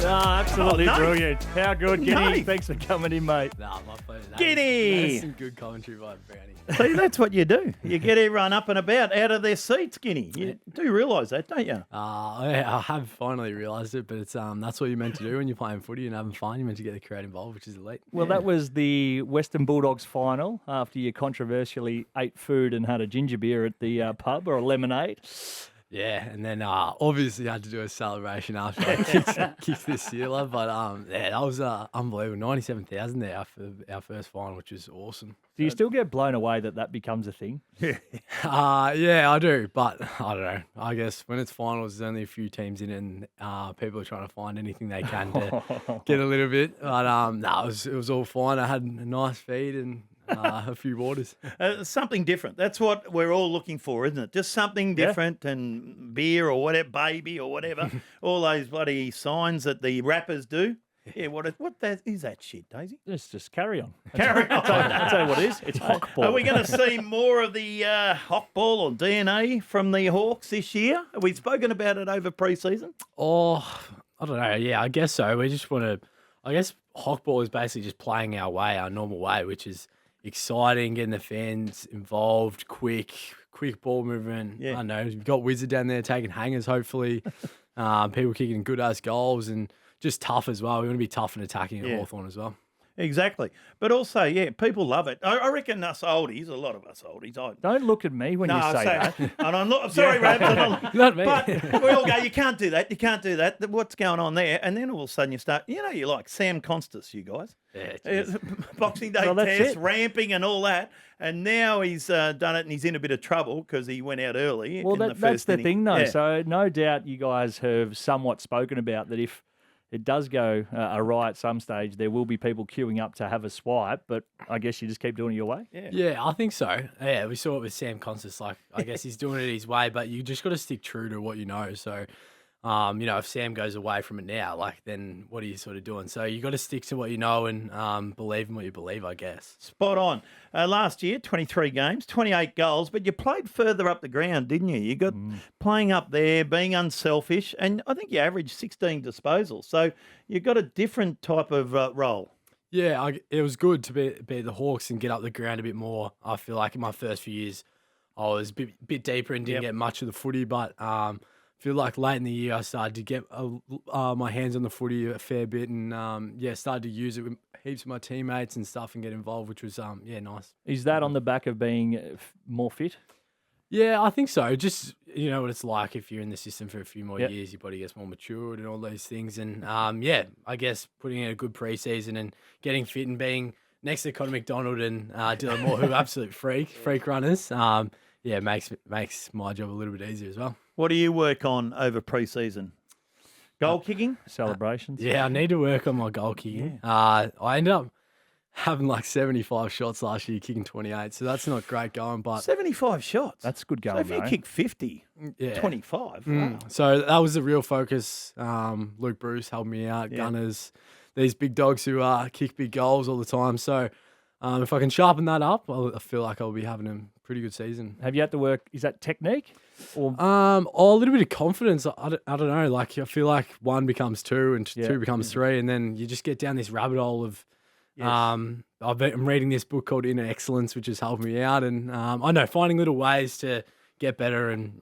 Absolutely nice. brilliant. How good, Ginny. Nice. Thanks for coming in, mate. Nah, my pleasure. Ginny! That's some good commentary by Brownie. See, that's what you do. You get everyone up and about out of their seats, Skinny. You do realise that, don't you? I have finally realised it, but it's that's what you're meant to do when you're playing footy and having fun. You're meant to get the crowd involved, which is elite. Well, that was the Western Bulldogs final after you controversially ate food and had a ginger beer at the pub or a lemonade. Yeah, and then obviously had to do a celebration after I kicked the sealer. But yeah, that was unbelievable. 97,000 there for our first final, which is awesome. Do you still get blown away that becomes a thing? Yeah, I do, but I don't know. I guess when it's finals, there's only a few teams in it, and people are trying to find anything they can to get a little bit. But no, it was all fine. I had a nice feed and a few waters. Something different. That's what we're all looking for, isn't it? Just something different and beer or whatever, baby or whatever. All those bloody signs that the rappers do. Yeah, what that is that shit, Daisy? Let's just carry on. Carry on. I'll tell you what it is. It's hockball. Are we going to see more of the hockball or DNA from the Hawks this year? Have we spoken about it over pre-season? Oh, I don't know. Yeah, I guess so. We just want to. I guess hockball is basically just playing our way, our normal way, which is exciting, getting the fans involved, quick ball movement. Yeah. I don't know. You've got Wizard down there taking hangers, hopefully. People kicking good ass goals and just tough as well. We want to be tough and attacking at Hawthorn as well. Exactly. But also, yeah, people love it. I reckon us oldies, a lot of us oldies. Don't look at me when you say that. And I'm not, sorry, Rabs. Not me. But we all go, you can't do that. You can't do that. What's going on there? And then all of a sudden you start, you like Sam Constas, you guys. Yeah, Boxing Day test, ramping and all that. And now he's done it and he's in a bit of trouble because he went out early. Well, that's the thing, though. Yeah. So no doubt you guys have somewhat spoken about that if it does go awry at some stage, there will be people queuing up to have a swipe, but I guess you just keep doing it your way. Yeah, I think so. Yeah, we saw it with Sam Constas. Like, I guess he's doing it his way, but you just got to stick true to what you know. So, if Sam goes away from it now, like, then what are you sort of doing? So you got to stick to what you know and believe in what you believe, I guess. Spot on. Last year, 23 games, 28 goals, but you played further up the ground, didn't you? You got playing up there, being unselfish, and I think you averaged 16 disposals. So you got a different type of role. Yeah, it was good to be the Hawks and get up the ground a bit more. I feel like in my first few years, I was a bit deeper and didn't get much of the footy, but I feel like late in the year I started to get my hands on the footy a fair bit and, started to use it with heaps of my teammates and stuff and get involved, which was, nice. Is that on the back of being more fit? Yeah, I think so. Just, you know what it's like if you're in the system for a few more years, your body gets more matured and all these things. And, I guess putting in a good preseason and getting fit and being next to Connor McDonald and Dylan Moore, who are absolute freak runners, makes my job a little bit easier as well. What do you work on over pre-season? Goal kicking? Celebrations? I need to work on my goal kicking. I ended up having like 75 shots last year, kicking 28, so that's not great going. But 75 shots? That's good going, So if you though. kick 50, 25. Wow. So that was the real focus. Luke Bruce helped me out, Gunners, these big dogs who kick big goals all the time. So if I can sharpen that up, I feel like I'll be having a pretty good season. Have you had to work, is that technique? Or a little bit of confidence. I don't know. Like, I feel like one becomes two and two becomes three, and then you just get down this rabbit hole of. I'm reading this book called Inner Excellence, which has helped me out, and I know finding little ways to get better. And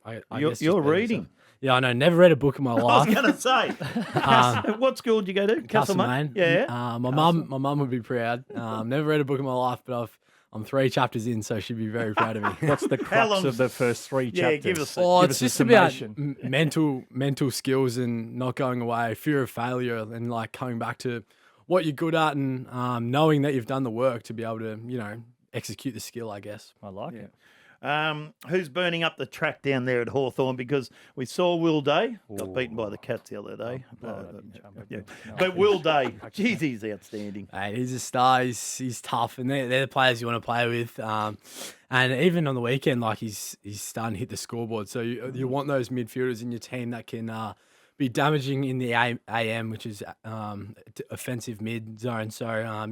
I guess You're reading. Yeah, I know. Never read a book in my life. I was going to say. What school did you go to? Castlemaine. Yeah. My mum would be proud. Never read a book in my life, but I'm 3 chapters in, so she'd be very proud of me. what's the crux of the first 3 chapters? Yeah, give us it's just about mental skills and not going away, fear of failure, and like coming back to what you're good at and knowing that you've done the work to be able to, execute the skill, I guess. I like it. Who's burning up the track down there at Hawthorn? Because we saw Will Day got beaten by the Cats the other day. But Will Day, geez, he's outstanding. Hey, he's a star. He's tough, and they're the players you want to play with. And even on the weekend, like he's starting to hit the scoreboard. So you want those midfielders in your team that can be damaging in the AM, which is offensive mid zone. So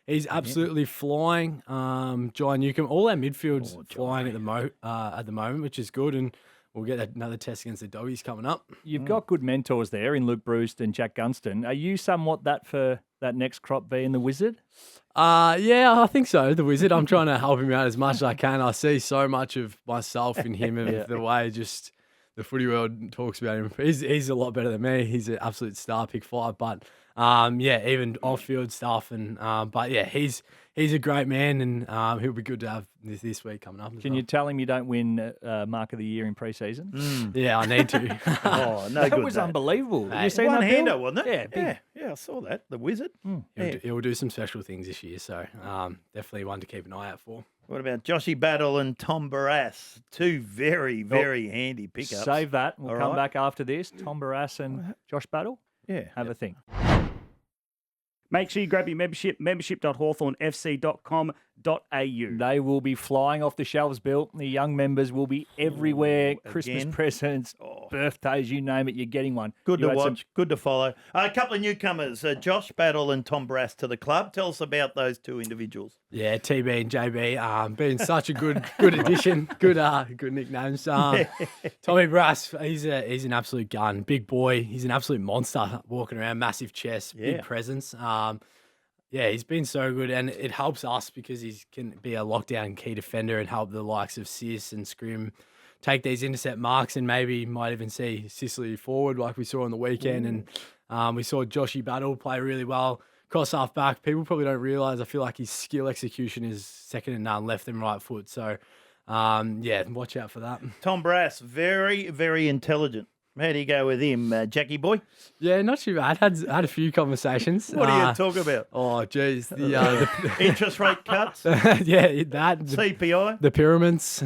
he's absolutely flying. John Newcomb, all our midfield's flying at the moment, which is good. And we'll get another test against the Doggies coming up. You've got good mentors there in Luke Bruce and Jack Gunston. Are you somewhat that for that next crop being the Wizard? Yeah, I think so. The Wizard. I'm trying to help him out as much as I can. I see so much of myself in him and the way just the footy world talks about him. He's a lot better than me. He's an absolute star, pick 5. But even off-field stuff but yeah, he's a great man, and he'll be good to have this week coming up. Can you tell him you don't win Mark of the Year in pre-season? Yeah, I need to. Oh, no that good. was unbelievable. Hey, You seen one that, hander, Bill? wasn't it? Yeah, yeah, I saw that. The Wizard. He'll do some special things this year, so definitely one to keep an eye out for. What about Joshy Battle and Tom Barrass? Two very, very handy pickups. Save that. We'll All come right. back after this. Tom Barrass and Josh Battle. Yeah. Have a think. Make sure you grab your membership, membership.hawthornfc.com.au. They will be flying off the shelves, Bill. The young members will be everywhere. Christmas again? presents, birthdays, you name it, you're getting one. Good You to had some- watch, good to follow. A couple of newcomers, Josh Battle and Tom Barrass to the club. Tell us about those two individuals. Yeah, TB and JB, been such a good addition. Good nicknames. Tommy Barrass, he's an absolute gun, big boy. He's an absolute monster walking around, massive chest, Yeah. big presence. He's been so good, and it helps us because he can be a lockdown key defender and help the likes of Sis and Scrim take these intercept marks, and maybe might even see Sicily forward like we saw on the weekend. And we saw Joshy Battle play really well. Cross half back. People probably don't realise. I feel like his skill execution is second to none, left and right foot. So, watch out for that. Tom Barrass, very, very intelligent. How do you go with him, Jackie boy? Yeah, not too bad. Had a few conversations. What do you talk about? Oh, geez. The Interest rate cuts, that. CPI. The pyramids.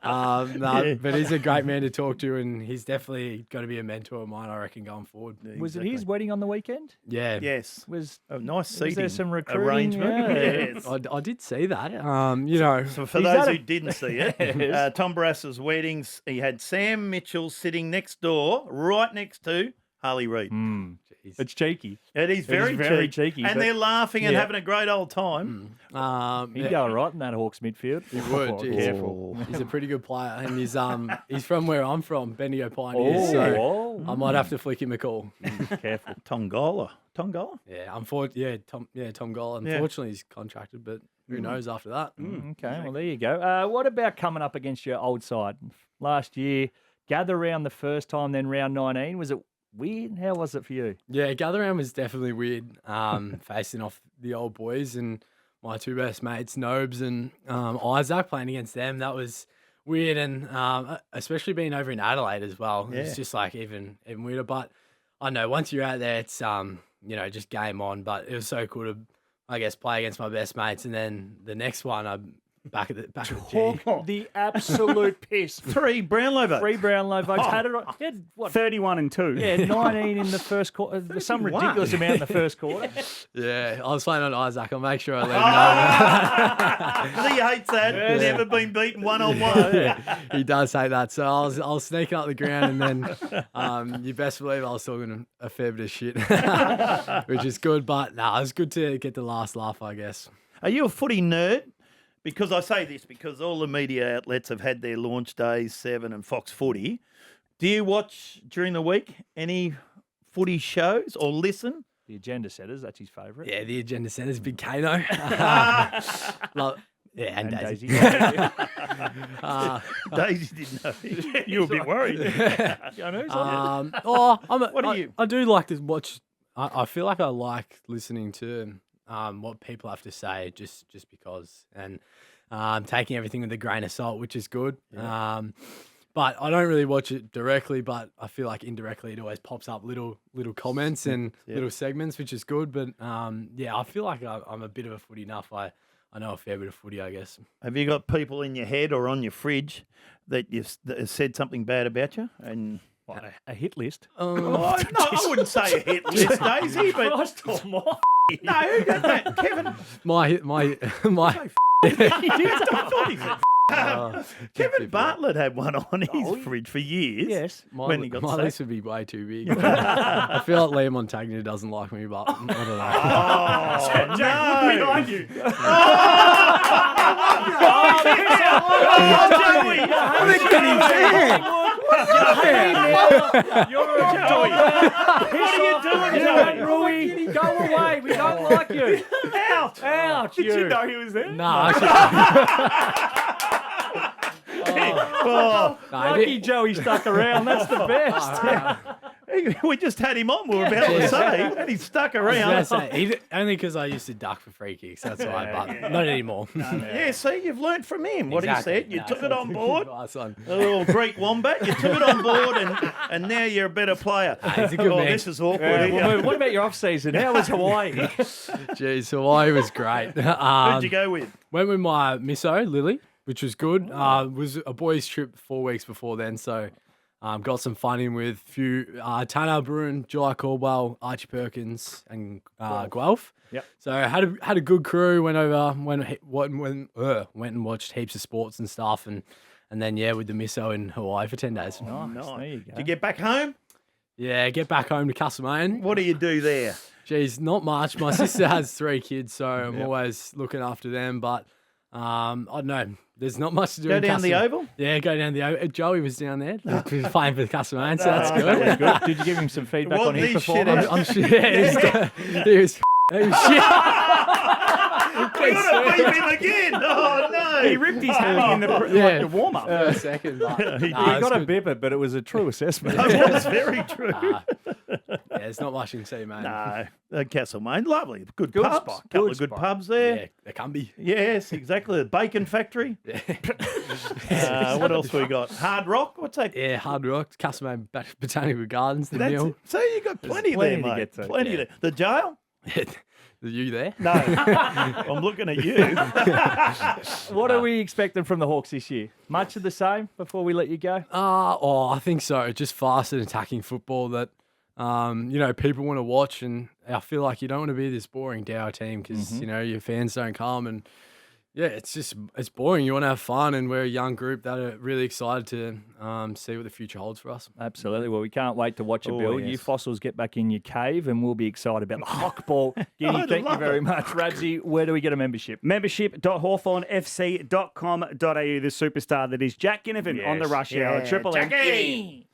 But he's a great man to talk to, and he's definitely going to be a mentor of mine, I reckon, going forward. Was it his wedding on the weekend? Yeah. Yes. Was Nice seating there some recruiting? arrangement. Yeah. Yes. I did see that. So for He's those had who didn't see it, Tom Barrass's weddings, he had Sam Mitchell sitting next door, right next to Harley Reid. It's cheeky. It is very, cheeky. and but and laughing and yeah. having a great old time. He'd go all right in that Hawks midfield. He would. Oh, Geez. careful. He's a pretty good player, and he's from where I'm from, Bendigo Pioneers. So I might have to flick him a call. Careful. Tongola. Yeah, Tom Goll. Unfortunately, he's contracted, but who knows after that? Okay, well, there you go. What about coming up against your old side? Last year, gather round the first time, then round 19. Was it weird? How was it for you? Yeah, gather round was definitely weird. Facing off the old boys and my two best mates, Nobes and Isaac, playing against them. That was weird, and especially being over in Adelaide as well. Yeah. It's just like even weirder. But I know once you're out there, it's just game on. But it was so cool to, I guess, play against my best mates, and then the next one I'm back at the G. The absolute piss. 3 Brownlow votes. 3 Brownlow votes. Had it on. He had, what? 31 and 2. Yeah, 19 in the first quarter. Some 31. ridiculous amount in the first quarter. Yeah, I was playing on Isaac. I'll make sure I let him know. Lee hates that. Never been beaten one-on-one. Yeah, he does say that. So I was sneaking up the ground, and then you best believe I was talking a fair bit of shit, which is good. But it was good to get the last laugh, I guess. Are you a footy nerd? Because I say this because all the media outlets have had their launch days, 7 and Fox Footy. Do you watch during the week any footy shows or listen? The agenda setters, that's his favourite. Yeah, the agenda center's big Kano. And Daisy. Daisy didn't know. You were a bit worried. What are you? I do like to watch. I feel like I like listening to what people have to say, just because, and taking everything with a grain of salt, which is good. Yeah. But I don't really watch it directly, but I feel like indirectly it always pops up little comments and little segments, which is good. But I feel like I'm a bit of a footy nuff. I know a fair bit of footy, I guess. Have you got people in your head or on your fridge that that have said something bad about you? And What, a hit list? no, I wouldn't say a hit list, Daisy, but Christ almighty. no, Kevin. My I thought he said Kevin Bartlett had one on his fridge for years. Yes. When he got my sacked. list would be way too big. I feel like Leigh Montagna doesn't like me, but I don't know. Jack, look behind you. You're a Joey. What are you doing, Joey? Rui, go away. We don't like you. Out. Ouch. Did you know he was there? Nah, Lucky Joey stuck around. That's the best. We just had him on, we were about to say, and he stuck around. only because I used to duck for free kicks. That's why, but not anymore. Yeah, see, you've learned from him what Exactly. he said. You took it on board. Nice one. A little Greek wombat, you took it on board, and now you're a better player. he's a good man. This is awkward. Well, what about your off season? How was Hawaii? Jeez, Hawaii was great. Who'd you go with? Went with my misso, Lily, which was good. Was a boys' trip 4 weeks before then, so got some fun in with a few Tanner Bruin, July Caldwell, Archie Perkins, and Guelph. Yep. So had a good crew. Went and watched heaps of sports and stuff, and then with the misso in Hawaii for 10 days. Nice. There you go. Did you get back home? Yeah, get back home to Castlemaine. What do you do there? Geez, not much. My sister has 3 kids, so I'm always looking after them. But I don't know. There's not much to do. Go down the Oval? Yeah, go down the Oval. Joey was down there playing for the Castlemaine, so that's good. Good. Did you give him some feedback on his performance? I'm sure. Yeah, he was shit. We're going to beat him again. Oh, no. He ripped his hammy in the warm up. A second, but He got a bip it, but it was a true assessment. That was very true. yeah, there's not much you can see, mate. No, Castlemain, lovely. Good pubs. spot, Couple good of good spot. pubs there. Yeah, there can be. Yes, exactly. The Bacon Factory. What else we got? Hard Rock? What's that? Yeah, Hard Rock, Castlemain Botanical Gardens, the That's meal. it. So you got plenty plenty there, to mate. get to. Plenty Yeah. there. The jail? Are you there? No. I'm looking at you. What are we expecting from the Hawks this year? Much of the same before we let you go? I think so. Just fast and attacking football that, people want to watch. And I feel like you don't want to be this boring dour team because, your fans don't come. And, it's boring. You want to have fun. And we're a young group that are really excited to see what the future holds for us. Absolutely. Well, we can't wait to watch it Oh, build. yes. You fossils get back in your cave and we'll be excited about the hockball. Guinea, I'd thank you love very it. much. Rabsy, where do we get a membership? Membership.hawthornfc.com.au. The superstar that is Jack Ginnivan on the Yes. rush hour. Yeah, Triple M. Jackie.